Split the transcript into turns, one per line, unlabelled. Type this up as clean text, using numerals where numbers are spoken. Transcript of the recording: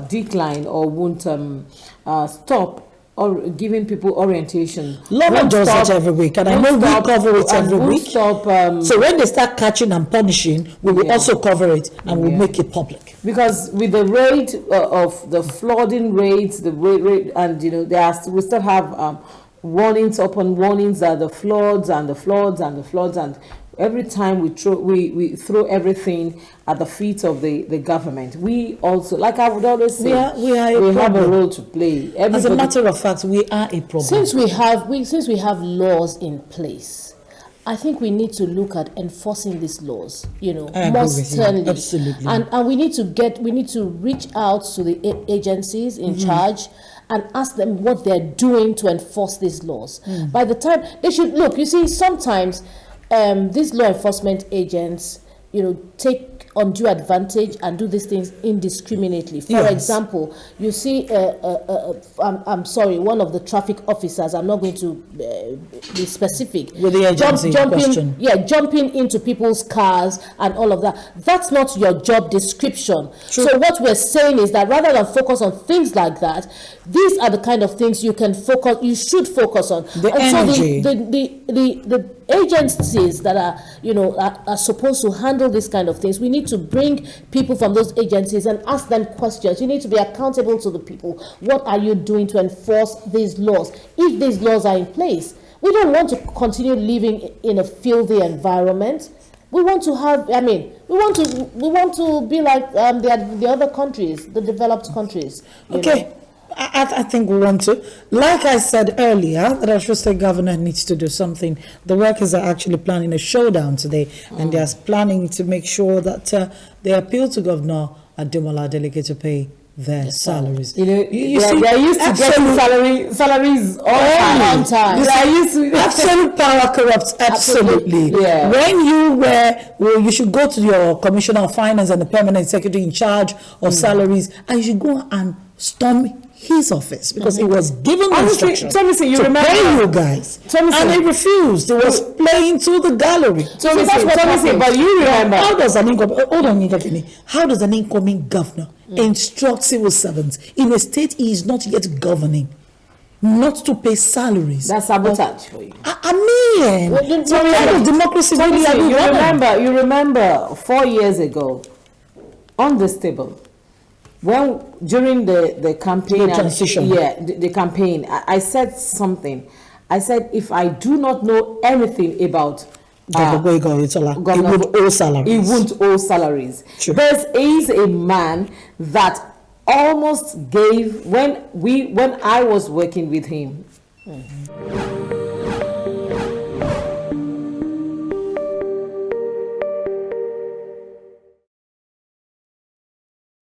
decline or won't stop or giving people orientation.
Laura does it every week, and I know we cover it every week. So when they start catching and punishing, we will also cover it and we'll make it public.
Because with the rate of the flooding rates, the rate, and we still have warnings upon warnings that the floods and the floods and the floods, and every time we throw everything at the feet of the government. We also, like I would always say, we have a role to play.
As a matter of fact, we are a problem.
Since we have laws in place, I think we need to look at enforcing these laws, more sternly.
Absolutely.
And we need to reach out to the agencies in charge and ask them what they're doing to enforce these laws. By the time they should look, you see, sometimes these law enforcement agents, take undue advantage and do these things indiscriminately. For example, you see, I'm sorry, one of the traffic officers, I'm not going to be specific,
with the agency
jumping into people's cars and all of that. That's not your job description. True. So what we're saying is that rather than focus on things like that, these are the kind of things you should focus on.
The energy.
So the agencies that are supposed to handle this kind of things, we need to bring people from those agencies and ask them questions. You need to be accountable to the people. What are you doing to enforce these laws? If these laws are in place, we don't want to continue living in a filthy environment. We want to have, we want to be like the other countries, the developed countries.
Okay. I think we want to. Like I said earlier, that Osun State governor needs to do something. The workers are actually planning a showdown today, and they are planning to make sure that they appeal to Governor Ademola Adeleke to pay their salaries.
You see, they are used to getting salaries all the time.
They are used to absolute power corrupts. Absolutely.
Yeah.
When you should go to your commissioner of finance and the permanent secretary in charge of salaries, and you should go and storm his office because he was given instructions to pay you guys, and he refused. He was playing to the gallery.
So that's what I'm saying. But you remember,
how does an incoming governor instruct civil servants in a state he is not yet governing not to pay salaries?
That's sabotage for you.
What kind of democracy
you remember 4 years ago on this table, during the campaign,
the transition,
the campaign, I said something. I said, if I do not know anything about
he would owe salaries.
He won't owe salaries.
Sure.
There is a man that almost gave when I was working with him.